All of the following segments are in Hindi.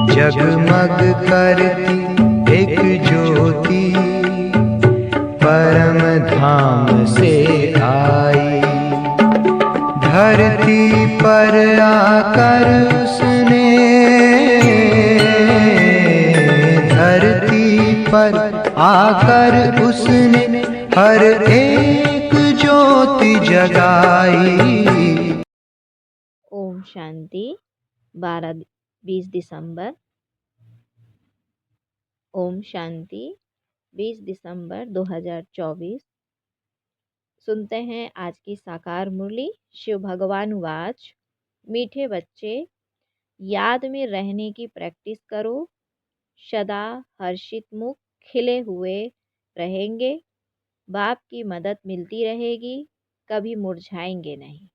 जगमग करती एक ज्योति परम धाम से आई। धरती पर आकर उसने, धरती पर आकर उसने हर एक ज्योति जगाई। ओम शांति। 20 दिसंबर। ओम शांति। 20 दिसंबर 2024। सुनते हैं आज की साकार मुरली। शिव भगवान वाच। मीठे बच्चे, याद में रहने की प्रैक्टिस करो। सदा हर्षित मुख खिले हुए रहेंगे। बाप की मदद मिलती रहेगी, कभी मुरझाएंगे नहीं।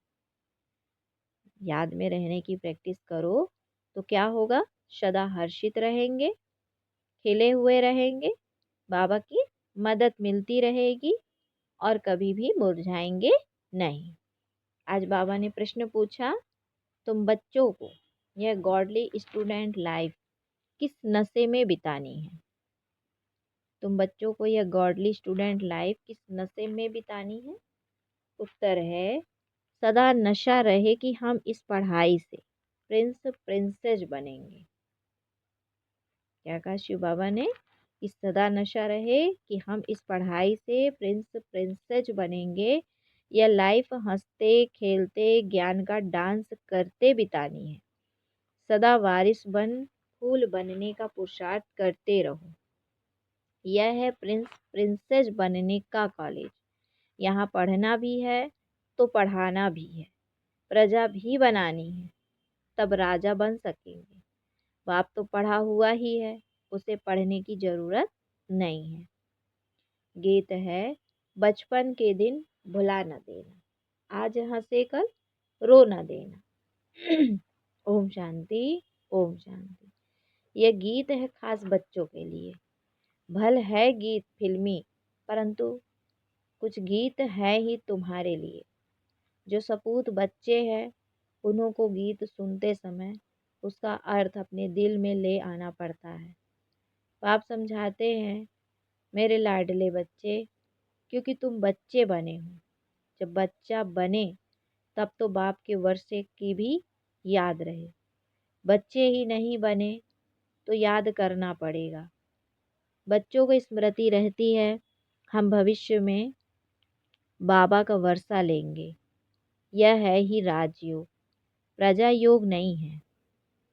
याद में रहने की प्रैक्टिस करो तो क्या होगा? सदा हर्षित रहेंगे, खिले हुए रहेंगे, बाबा की मदद मिलती रहेगी और कभी भी मुरझाएंगे नहीं। आज बाबा ने प्रश्न पूछा, तुम बच्चों को यह गॉडली स्टूडेंट लाइफ किस नशे में बितानी है? तुम बच्चों को यह गॉडली स्टूडेंट लाइफ किस नशे में बितानी है? उत्तर है, सदा नशा रहे कि हम इस पढ़ाई से प्रिंस प्रिंसेस बनेंगे। क्या कहा शिव बाबा ने? कि सदा नशा रहे कि हम इस पढ़ाई से प्रिंस प्रिंसेस बनेंगे। यह लाइफ हंसते खेलते ज्ञान का डांस करते बितानी है। सदा वारिस बन फूल बनने का पुरुषार्थ करते रहो। यह है प्रिंस प्रिंसेस बनने का कॉलेज। यहाँ पढ़ना भी है तो पढ़ाना भी है, प्रजा भी बनानी है, तब राजा बन सकेंगे। बाप तो पढ़ा हुआ ही है, उसे पढ़ने की जरूरत नहीं है। गीत है, बचपन के दिन भुला न देना, आज हंसे कल रो न देना। ओम शांति। ओम शांति। यह गीत है खास बच्चों के लिए। भल है गीत फिल्मी, परंतु कुछ गीत है ही तुम्हारे लिए। जो सपूत बच्चे हैं उन्हों को गीत सुनते समय उसका अर्थ अपने दिल में ले आना पड़ता है। बाप समझाते हैं, मेरे लाडले बच्चे, क्योंकि तुम बच्चे बने हो। जब बच्चा बने तब तो बाप के वर्षे की भी याद रहे। बच्चे ही नहीं बने तो याद करना पड़ेगा। बच्चों को स्मृति रहती है, हम भविष्य में बाबा का वर्षा लेंगे। यह है ही राजयोग, प्रजा योग नहीं है।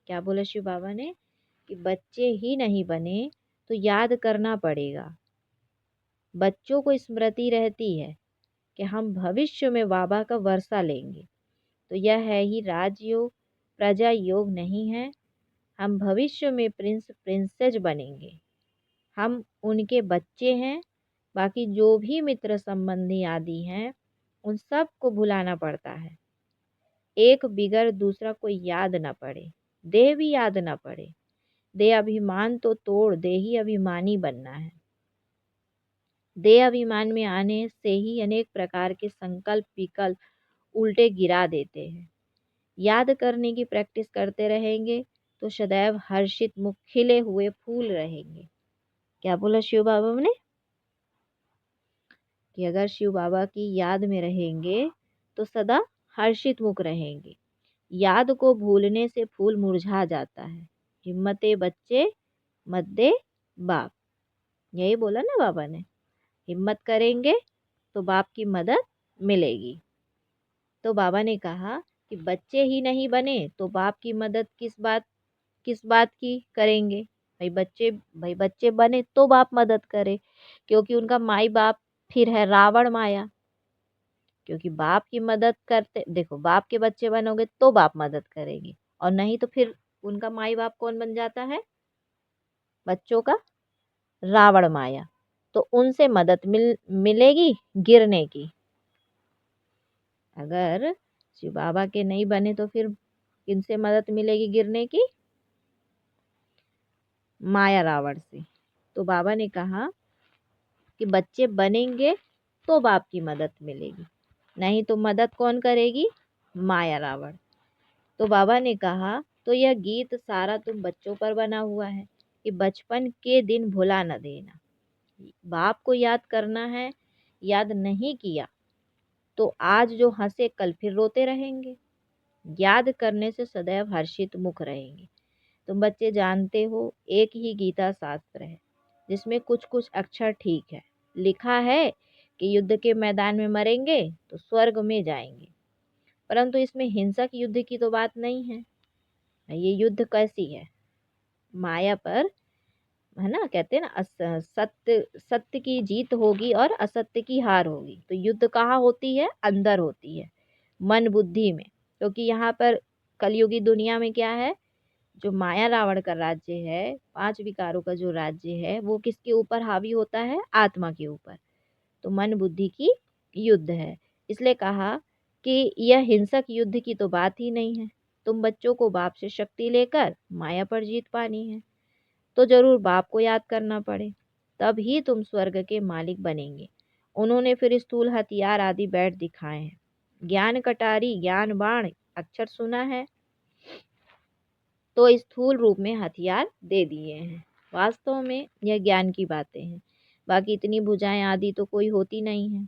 क्या बोला शिव बाबा ने? कि बच्चे ही नहीं बने तो याद करना पड़ेगा। बच्चों को स्मृति रहती है कि हम भविष्य में बाबा का वर्षा लेंगे, तो यह है ही राजयोग, प्रजा योग नहीं है। हम भविष्य में प्रिंस प्रिंसेस बनेंगे। हम उनके बच्चे हैं। बाकी जो भी मित्र संबंधी आदि हैं उन सब को भुलाना पड़ता है। एक बिगर दूसरा कोई याद न पड़े, देह भी याद न पड़े। देह अभिमान तो तोड़, देही अभिमानी बनना है। देह अभिमान में आने से ही अनेक प्रकार के संकल्प विकल्प उल्टे गिरा देते हैं। याद करने की प्रैक्टिस करते रहेंगे तो सदैव हर्षित मुख खिले हुए फूल रहेंगे। क्या बोला शिव बाबा ने? कि अगर शिव बाबा की याद में रहेंगे तो सदा हर्षित मुख रहेंगे। याद को भूलने से फूल मुरझा जाता है। हिम्मते बच्चे मत दे बाप, यही बोला ना बाबा ने। हिम्मत करेंगे तो बाप की मदद मिलेगी। तो बाबा ने कहा कि बच्चे ही नहीं बने तो बाप की मदद किस बात की करेंगे? भाई बच्चे बने तो बाप मदद करे, क्योंकि उनका माई बाप फिर है रावण माया। क्योंकि बाप की मदद करते, देखो बाप के बच्चे बनोगे तो बाप मदद करेंगे, और नहीं तो फिर उनका माई बाप कौन बन जाता है? बच्चों का रावण माया। तो उनसे मदद मिलेगी गिरने की। अगर शिव बाबा के नहीं बने तो फिर किनसे मदद मिलेगी गिरने की? माया रावण से। तो बाबा ने कहा कि बच्चे बनेंगे तो बाप की मदद मिलेगी, नहीं तो मदद कौन करेगी? माया रावण। तो बाबा ने कहा तो यह गीत सारा तुम बच्चों पर बना हुआ है कि बचपन के दिन भुला न देना। बाप को याद करना है, याद नहीं किया तो आज जो हंसे कल फिर रोते रहेंगे। याद करने से सदैव हर्षित मुख रहेंगे। तुम बच्चे जानते हो, एक ही गीता शास्त्र है जिसमें कुछ कुछ अक्षर ठीक है। लिखा है कि युद्ध के मैदान में मरेंगे तो स्वर्ग में जाएंगे, परंतु इसमें हिंसक युद्ध की तो बात नहीं है। ये युद्ध कैसी है? माया पर, है ना, कहते हैं ना सत्य सत्य की जीत होगी और असत्य की हार होगी। तो युद्ध कहाँ होती है? अंदर होती है, मन बुद्धि में। क्योंकि यहाँ पर कलयुगी दुनिया में क्या है, जो माया रावण का राज्य है, 5 विकारों का जो राज्य है, वो किसके ऊपर हावी होता है? आत्मा के ऊपर। तो मन बुद्धि की युद्ध है। इसलिए कहा कि यह हिंसक युद्ध की तो बात ही नहीं है। तुम बच्चों को बाप से शक्ति लेकर माया पर जीत पानी है, तो जरूर बाप को याद करना पड़े, तब ही तुम स्वर्ग के मालिक बनेंगे। उन्होंने फिर स्थूल हथियार आदि बैठ दिखाए हैं। ज्ञान कटारी, ज्ञान बाण अक्षर सुना है, तो स्थूल रूप में हथियार दे दिए हैं। वास्तव में यह ज्ञान की बातें हैं, बाकी इतनी भुजाएं आदि तो कोई होती नहीं है।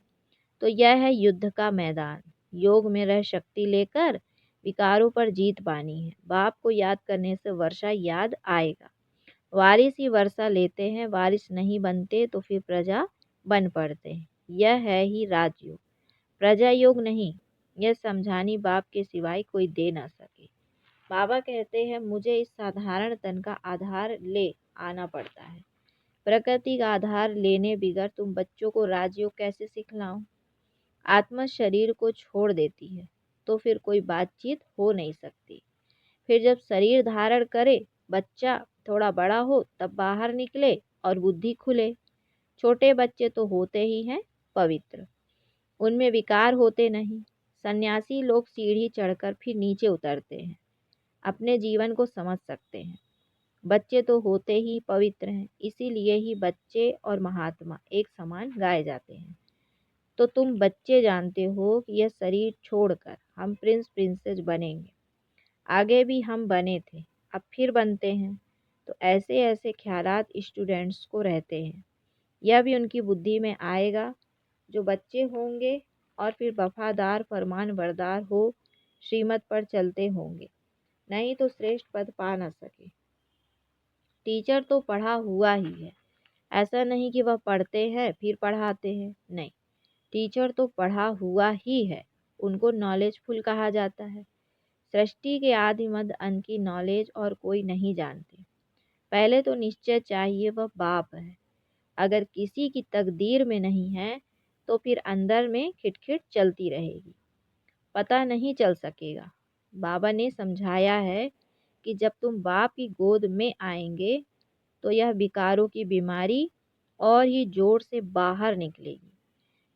तो यह है युद्ध का मैदान। योग में रह शक्ति लेकर विकारों पर जीत पानी है। बाप को याद करने से वर्षा याद आएगा। वारिस ही वर्षा लेते हैं, वारिस नहीं बनते तो फिर प्रजा बन पड़ते हैं। यह है ही राजयोग, प्रजा योग नहीं। यह समझानी बाप के सिवाय कोई दे ना सके। बाबा कहते हैं, मुझे इस साधारण तन का आधार ले आना पड़ता है। प्रकृति का आधार लेने बिगर तुम बच्चों को राजयोग कैसे सिखलाओ? आत्मा शरीर को छोड़ देती है तो फिर कोई बातचीत हो नहीं सकती। फिर जब शरीर धारण करे, बच्चा थोड़ा बड़ा हो, तब बाहर निकले और बुद्धि खुले। छोटे बच्चे तो होते ही हैं पवित्र, उनमें विकार होते नहीं। सन्यासी लोग सीढ़ी चढ़कर फिर नीचे उतरते हैं, अपने जीवन को समझ सकते हैं। बच्चे तो होते ही पवित्र हैं, इसीलिए ही बच्चे और महात्मा एक समान गाए जाते हैं। तो तुम बच्चे जानते हो कि यह शरीर छोड़कर हम प्रिंस प्रिंसेस बनेंगे। आगे भी हम बने थे, अब फिर बनते हैं। तो ऐसे ऐसे ख्यालात स्टूडेंट्स को रहते हैं। यह भी उनकी बुद्धि में आएगा जो बच्चे होंगे और फिर वफादार फरमान बरदार हो, श्रीमत पर चलते होंगे, नहीं तो श्रेष्ठ पद पा न सके। टीचर तो पढ़ा हुआ ही है, ऐसा नहीं कि वह पढ़ते हैं फिर पढ़ाते हैं, नहीं। टीचर तो पढ़ा हुआ ही है, उनको नॉलेजफुल कहा जाता है। सृष्टि के आदि मध्य अंत की नॉलेज और कोई नहीं जानते। पहले तो निश्चय चाहिए वह बाप है। अगर किसी की तकदीर में नहीं है तो फिर अंदर में खिटखिट चलती रहेगी, पता नहीं चल सकेगा। बाबा ने समझाया है कि जब तुम बाप की गोद में आएंगे तो यह विकारों की बीमारी और ही जोर से बाहर निकलेगी।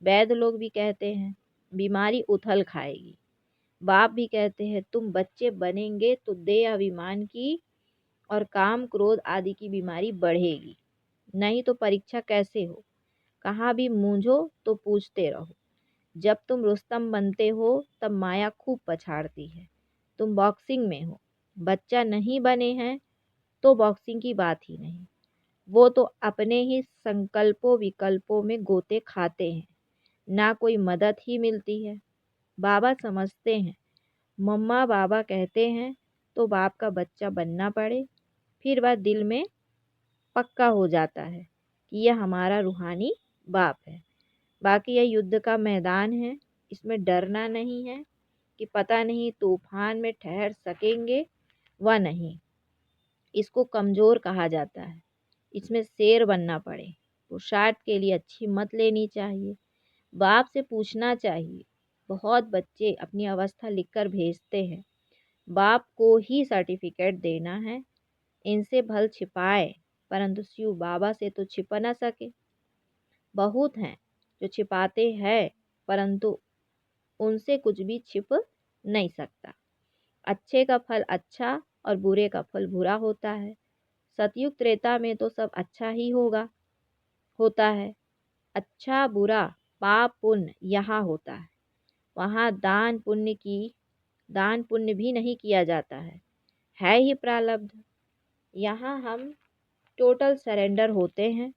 वैद्य लोग भी कहते हैं बीमारी उथल खाएगी। बाप भी कहते हैं तुम बच्चे बनेंगे तो देह अभिमान की और काम क्रोध आदि की बीमारी बढ़ेगी, नहीं तो परीक्षा कैसे हो। कहाँ भी मूंझो तो पूछते रहो। जब तुम रुस्तम बनते हो तब माया खूब पछाड़ती है। तुम बॉक्सिंग में हो, बच्चा नहीं बने हैं तो बॉक्सिंग की बात ही नहीं। वो तो अपने ही संकल्पों विकल्पों में गोते खाते हैं, ना कोई मदद ही मिलती है। बाबा समझते हैं, मम्मा बाबा कहते हैं तो बाप का बच्चा बनना पड़े, फिर वह दिल में पक्का हो जाता है कि यह हमारा रूहानी बाप है। बाकी यह युद्ध का मैदान है, इसमें डरना नहीं है कि पता नहीं तूफान में ठहर सकेंगे व नहीं। इसको कमज़ोर कहा जाता है, इसमें शेर बनना पड़े। पुरुषार्थ के लिए अच्छी मत लेनी चाहिए, बाप से पूछना चाहिए। बहुत बच्चे अपनी अवस्था लिखकर भेजते हैं, बाप को ही सर्टिफिकेट देना है। इनसे भल छिपाए, परंतु शिव बाबा से तो छिप न सके। बहुत हैं जो छिपाते हैं, परंतु उनसे कुछ भी छिप नहीं सकता। अच्छे का फल अच्छा और बुरे का फल बुरा होता है। सतयुग त्रेता में तो सब अच्छा ही होता है। अच्छा बुरा पाप पुण्य यहाँ होता है, वहाँ दान पुण्य भी नहीं किया जाता है। है ही प्रारब्ध। यहाँ हम टोटल सरेंडर होते हैं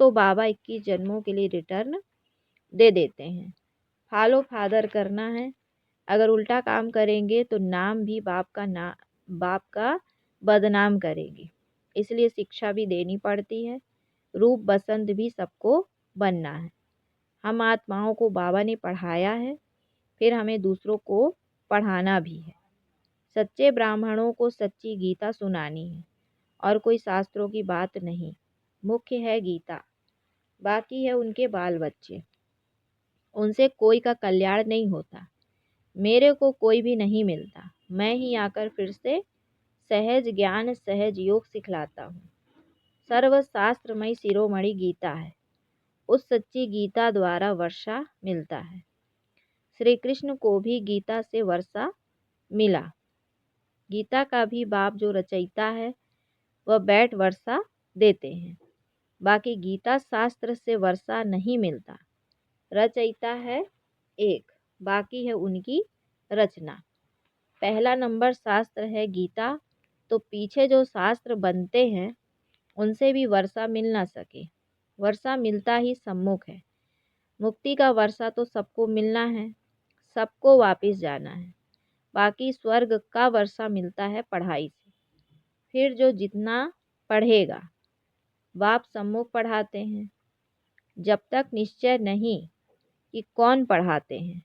तो बाबा 21 जन्मों के लिए रिटर्न दे देते हैं। फॉलो फादर करना है, अगर उल्टा काम करेंगे तो नाम भी बाप का बदनाम करेंगे, इसलिए शिक्षा भी देनी पड़ती है। रूप बसंत भी सबको बनना है। हम आत्माओं को बाबा ने पढ़ाया है, फिर हमें दूसरों को पढ़ाना भी है। सच्चे ब्राह्मणों को सच्ची गीता सुनानी है और कोई शास्त्रों की बात नहीं। मुख्य है गीता, बाकी है उनके बाल बच्चे। उनसे कोई का कल्याण नहीं होता। मेरे को कोई भी नहीं मिलता, मैं ही आकर फिर से सहज ज्ञान सहज योग सिखलाता हूँ। सर्वशास्त्रमयी शिरोमणि गीता है, उस सच्ची गीता द्वारा वर्षा मिलता है। श्री कृष्ण को भी गीता से वर्षा मिला। गीता का भी बाप जो रचयिता है वह बैठ वर्षा देते हैं। बाकी गीता शास्त्र से वर्षा नहीं मिलता। रचयिता है एक, बाकी है उनकी रचना। पहला नंबर शास्त्र है गीता, तो पीछे जो शास्त्र बनते हैं उनसे भी वर्षा मिल ना सके। वर्षा मिलता ही सम्मुख है। मुक्ति का वर्षा तो सबको मिलना है, सबको वापिस जाना है। बाकी स्वर्ग का वर्षा मिलता है पढ़ाई से। फिर जो जितना पढ़ेगा, बाप सम्मुख पढ़ाते हैं। जब तक निश्चय नहीं कि कौन पढ़ाते हैं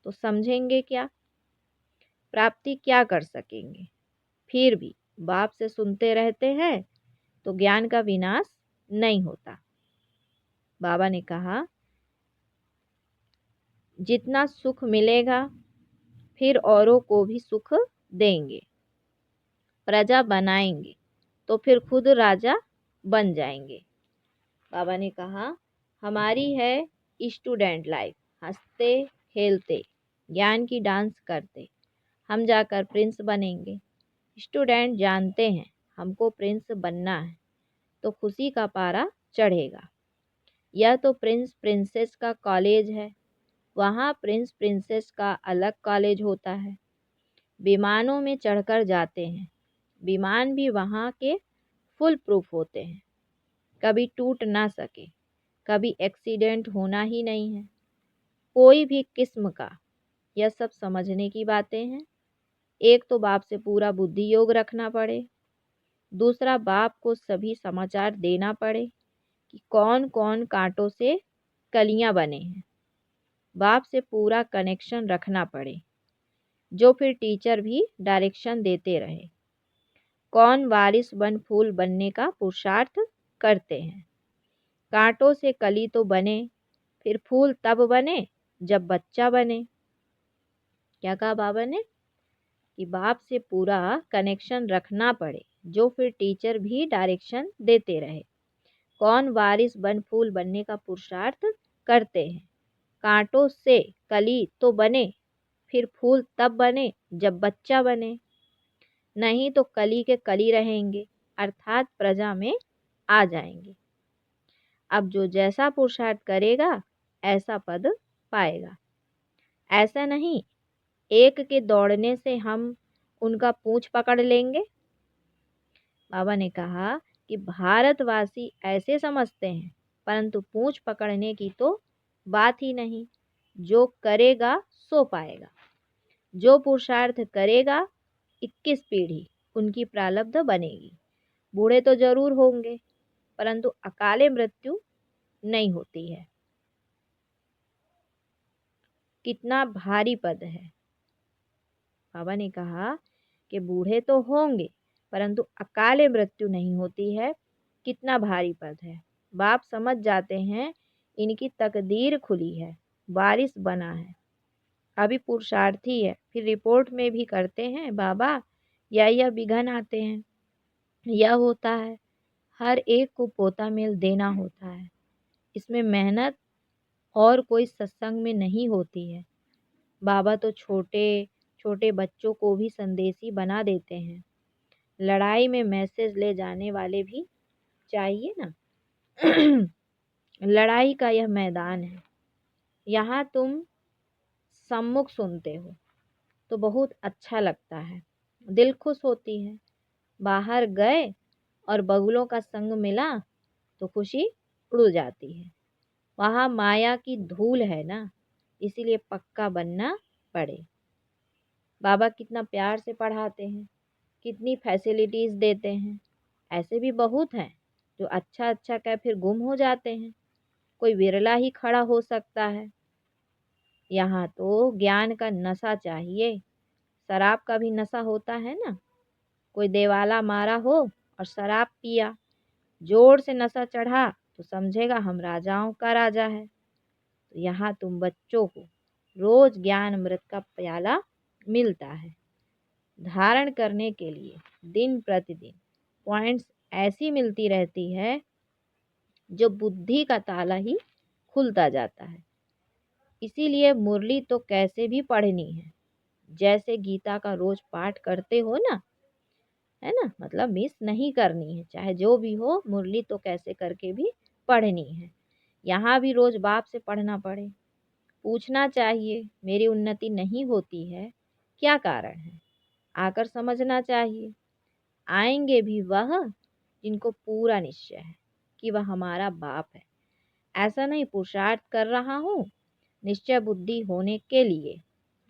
तो समझेंगे क्या, प्राप्ति क्या कर सकेंगे। फिर भी बाप से सुनते रहते हैं तो ज्ञान का विनाश नहीं होता। बाबा ने कहा जितना सुख मिलेगा फिर औरों को भी सुख देंगे, प्रजा बनाएंगे तो फिर खुद राजा बन जाएंगे। बाबा ने कहा हमारी है स्टूडेंट लाइफ, हंसते खेलते ज्ञान की डांस करते हम जाकर प्रिंस बनेंगे। स्टूडेंट जानते हैं हमको प्रिंस बनना है तो खुशी का पारा चढ़ेगा। यह तो प्रिंस प्रिंसेस का कॉलेज है, वहाँ प्रिंस प्रिंसेस का अलग कॉलेज होता है। विमानों में चढ़कर जाते हैं, विमान भी वहाँ के फुल प्रूफ होते हैं, कभी टूट ना सके, कभी एक्सीडेंट होना ही नहीं है कोई भी किस्म का। यह सब समझने की बातें हैं। एक तो बाप से पूरा बुद्धि योग रखना पड़े, दूसरा बाप को सभी समाचार देना पड़े कि कौन कौन कांटों से कलियां बने हैं। बाप से पूरा कनेक्शन रखना पड़े, जो फिर टीचर भी डायरेक्शन देते रहे। कौन वारिस बन फूल बनने का पुरुषार्थ करते हैं। कांटों से कली तो बने, फिर फूल तब बने जब बच्चा बने। क्या कहा बाबा ने कि बाप से पूरा कनेक्शन रखना पड़े, जो फिर टीचर भी डायरेक्शन देते रहे। कौन वारिस बन फूल बनने का पुरुषार्थ करते हैं। कांटों से कली तो बने, फिर फूल तब बने जब बच्चा बने, नहीं तो कली के कली रहेंगे, अर्थात प्रजा में आ जाएंगे। अब जो जैसा पुरुषार्थ करेगा ऐसा पद पाएगा। ऐसा नहीं एक के दौड़ने से हम उनका पूंछ पकड़ लेंगे। बाबा ने कहा कि भारतवासी ऐसे समझते हैं, परंतु पूंछ पकड़ने की तो बात ही नहीं। जो करेगा सो पाएगा। जो पुरुषार्थ करेगा 21 पीढ़ी उनकी प्रारब्ध बनेगी। बूढ़े तो जरूर होंगे, परंतु अकाले मृत्यु नहीं होती है। कितना भारी पद है। बाबा ने कहा कि बूढ़े तो होंगे परंतु अकाले मृत्यु नहीं होती है। कितना भारी पद है। बाप समझ जाते हैं इनकी तकदीर खुली है, वारिस बना है, अभी पुरुषार्थी है। फिर रिपोर्ट में भी करते हैं बाबा यह विघन आते हैं, यह होता है। हर एक को पोता मेल देना होता है। इसमें मेहनत और कोई सत्संग में नहीं होती है। बाबा तो छोटे छोटे बच्चों को भी संदेशी बना देते हैं। लड़ाई में मैसेज ले जाने वाले भी चाहिए ना। लड़ाई का यह मैदान है, यहाँ तुम सम्मुख सुनते हो तो बहुत अच्छा लगता है। दिल खुश होती है। बाहर गए और बगुलों का संग मिला तो खुशी उड़ जाती है। वहाँ माया की धूल है ना, इसीलिए पक्का बनना पड़े। बाबा कितना प्यार से पढ़ाते हैं, कितनी फैसिलिटीज़ देते हैं। ऐसे भी बहुत हैं जो अच्छा अच्छा कह फिर गुम हो जाते हैं। कोई विरला ही खड़ा हो सकता है। यहाँ तो ज्ञान का नशा चाहिए। शराब का भी नशा होता है ना। कोई देवाला मारा हो और शराब पिया, जोर से नशा चढ़ा तो समझेगा हम राजाओं का राजा है। तो यहाँ तुम बच्चों को रोज ज्ञान अमृत का प्याला मिलता है। धारण करने के लिए दिन प्रतिदिन पॉइंट्स ऐसी मिलती रहती है जो बुद्धि का ताला ही खुलता जाता है। इसीलिए मुरली तो कैसे भी पढ़नी है। जैसे गीता का रोज पाठ करते हो ना, है ना, मतलब मिस नहीं करनी है। चाहे जो भी हो, मुरली तो कैसे करके भी पढ़नी है। यहाँ भी रोज बाप से पढ़ना पड़े, पूछना चाहिए मेरी उन्नति नहीं होती है, क्या कारण है, आकर समझना चाहिए। आएंगे भी वह जिनको पूरा निश्चय है कि वह हमारा बाप है। ऐसा नहीं पुरुषार्थ कर रहा हूँ निश्चय बुद्धि होने के लिए।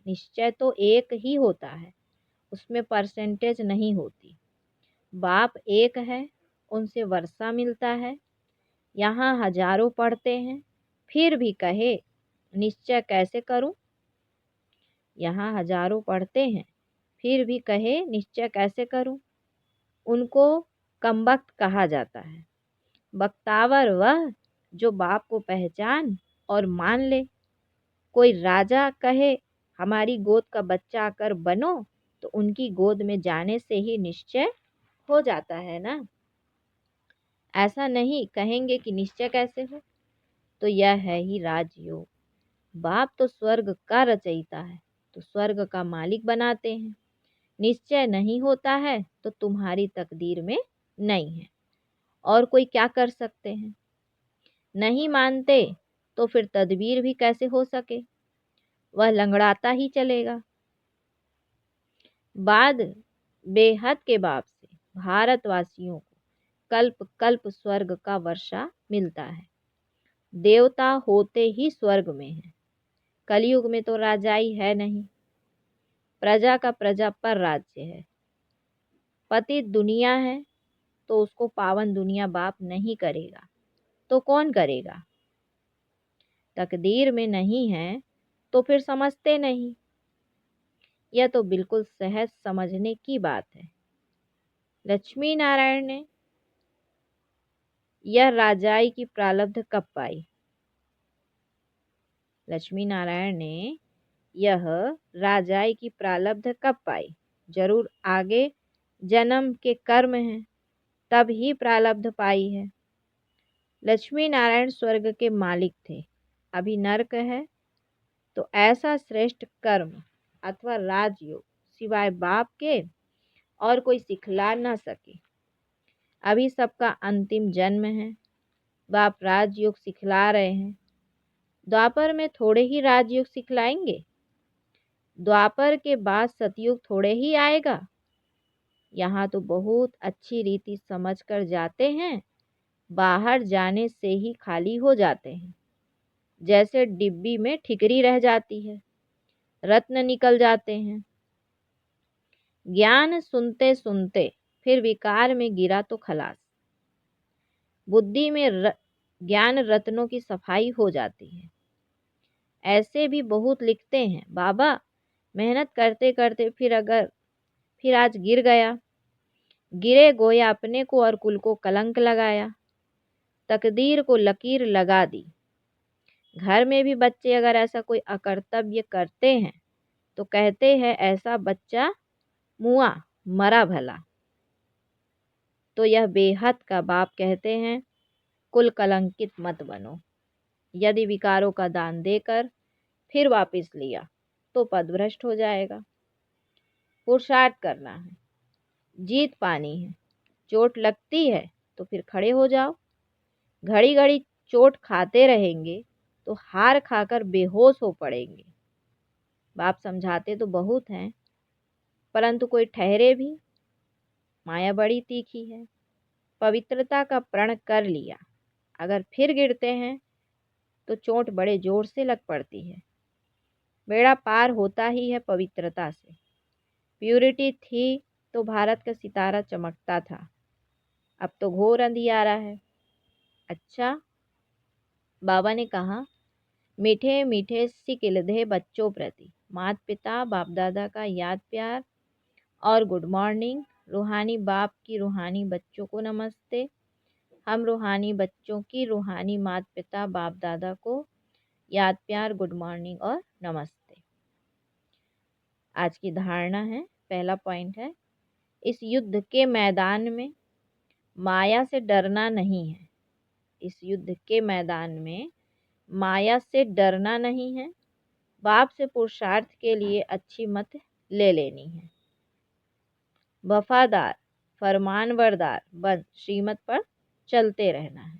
निश्चय तो एक ही होता है, उसमें परसेंटेज नहीं होती। बाप एक है, उनसे वर्षा मिलता है। यहाँ हजारों पढ़ते हैं फिर भी कहे निश्चय कैसे करूं। यहाँ हजारों पढ़ते हैं फिर भी कहे निश्चय कैसे करूं। उनको कमबख्त कहा जाता है। बख्तावर वह जो बाप को पहचान और मान ले। कोई राजा कहे हमारी गोद का बच्चा आकर बनो, तो उनकी गोद में जाने से ही निश्चय हो जाता है ना। ऐसा नहीं कहेंगे कि निश्चय कैसे हो। तो यह है ही राजयोग। बाप तो स्वर्ग का रचयिता है, तो स्वर्ग का मालिक बनाते हैं। निश्चय नहीं होता है तो तुम्हारी तकदीर में नहीं है, और कोई क्या कर सकते हैं। नहीं मानते तो फिर तदबीर भी कैसे हो सके, वह लंगड़ाता ही चलेगा। बाद बेहद के बाप से भारतवासियों को कल्प कल्प स्वर्ग का वर्षा मिलता है। देवता होते ही स्वर्ग में है। कलयुग में तो राजाई है नहीं, प्रजा का प्रजा पर राज्य है। पतित दुनिया है तो उसको पावन दुनिया बाप नहीं करेगा तो कौन करेगा। तकदीर में नहीं है तो फिर समझते नहीं। यह तो बिल्कुल सहज समझने की बात है। लक्ष्मी नारायण ने यह राजाई की प्रारब्ध कब पाई। लक्ष्मी नारायण ने यह राजाई की प्रारब्ध कब पाई। जरूर आगे जन्म के कर्म हैं, तब ही प्रारब्ध पाई है। लक्ष्मी नारायण स्वर्ग के मालिक थे, अभी नरक है। तो ऐसा श्रेष्ठ कर्म अथवा राजयोग सिवाय बाप के और कोई सिखला न सके। अभी सबका अंतिम जन्म है, बाप राजयोग सिखला रहे हैं। द्वापर में थोड़े ही राजयोग सिखलाएंगे। द्वापर के बाद सतयुग थोड़े ही आएगा। यहाँ तो बहुत अच्छी रीति समझ कर जाते हैं, बाहर जाने से ही खाली हो जाते हैं। जैसे डिब्बी में ठिकरी रह जाती है, रत्न निकल जाते हैं। ज्ञान सुनते सुनते फिर विकार में गिरा तो खलास। बुद्धि में ज्ञान रत्नों की सफाई हो जाती है। ऐसे भी बहुत लिखते हैं, बाबा मेहनत करते करते फिर आज गिर गया। गिरे गोया अपने को और कुल को कलंक लगाया। तकदीर को लकीर लगा दी। घर में भी बच्चे अगर ऐसा कोई अकर्तव्य करते हैं तो कहते हैं ऐसा बच्चा मुआ मरा भला। तो यह बेहद का बाप कहते हैं कुल कलंकित मत बनो। यदि विकारों का दान देकर फिर वापस लिया तो पदभ्रष्ट हो जाएगा। पुरुषार्थ करना है, जीत पानी है। चोट लगती है तो फिर खड़े हो जाओ। घड़ी घड़ी चोट खाते रहेंगे तो हार खाकर बेहोश हो पड़ेंगे। बाप समझाते तो बहुत हैं, परंतु कोई ठहरे भी, माया बड़ी तीखी है। पवित्रता का प्रण कर लिया, अगर फिर गिरते हैं तो चोट बड़े जोर से लग पड़ती है। बेड़ा पार होता ही है पवित्रता से। प्यूरिटी थी तो भारत का सितारा चमकता था, अब तो घोर अंधियारा है। अच्छा, बाबा ने कहा, मीठे मीठे सिकिलधे बच्चों प्रति माता पिता बाप दादा का याद प्यार और गुड मॉर्निंग। रूहानी बाप की रूहानी बच्चों को नमस्ते। हम रूहानी बच्चों की रूहानी माता पिता बाप दादा को याद प्यार, गुड मॉर्निंग और नमस्ते। आज की धारणा है, पहला पॉइंट है, इस युद्ध के मैदान में माया से डरना नहीं है। इस युद्ध के मैदान में माया से डरना नहीं है। बाप से पुरुषार्थ के लिए अच्छी मत ले लेनी है। वफादार फरमानबरदार बन श्रीमत पर चलते रहना है।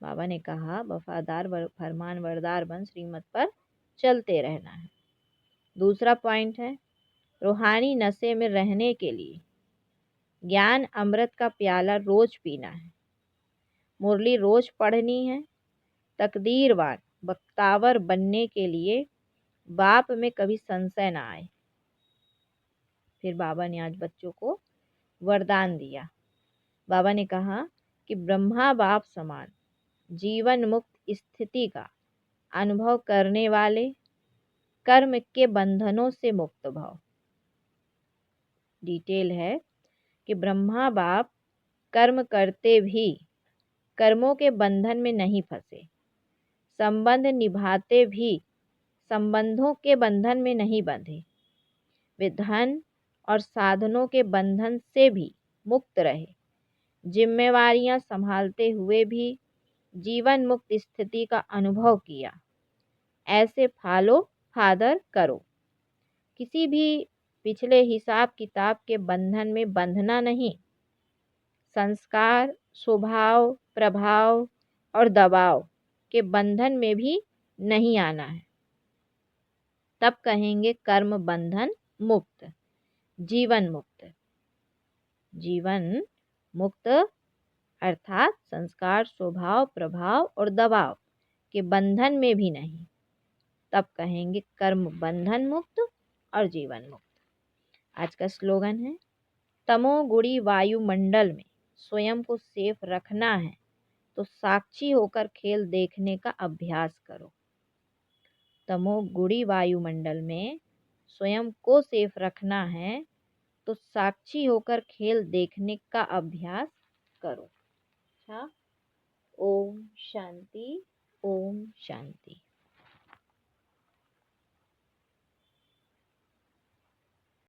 बाबा ने कहा, वफादार फरमानबरदार बन श्रीमत पर चलते रहना है। दूसरा पॉइंट है, रूहानी नशे में रहने के लिए ज्ञान अमृत का प्याला रोज पीना है। मुरली रोज पढ़नी है। तकदीरवान बख्तावर बनने के लिए बाप में कभी संशय ना आए। फिर बाबा ने आज बच्चों को वरदान दिया। बाबा ने कहा कि ब्रह्मा बाप समान जीवन मुक्त स्थिति का अनुभव करने वाले कर्म के बंधनों से मुक्त भव। डिटेल है कि ब्रह्मा बाप कर्म करते भी कर्मों के बंधन में नहीं फंसे, संबंध निभाते भी संबंधों के बंधन में नहीं बंधे। वे धन और साधनों के बंधन से भी मुक्त रहे। जिम्मेवारियां संभालते हुए भी जीवन मुक्त स्थिति का अनुभव किया। ऐसे फॉलो फादर करो। किसी भी पिछले हिसाब किताब के बंधन में बंधना नहीं। संस्कार, स्वभाव, प्रभाव और दबाव के बंधन में भी नहीं आना है। तब कहेंगे कर्म बंधन मुक्त, जीवन मुक्त। जीवन मुक्त अर्थात संस्कार, स्वभाव, प्रभाव और दबाव के बंधन में भी नहीं। तब कहेंगे कर्म बंधन मुक्त और जीवन मुक्त। आज का स्लोगन है, तमोगुणी वायुमंडल में स्वयं को सेफ रखना है तो साक्षी होकर खेल देखने का अभ्यास करो। तमोगुणी वायुमंडल में स्वयं को सेफ रखना है तो साक्षी होकर खेल देखने का अभ्यास करो। अच्छा, ओम शांति, ओम शांति।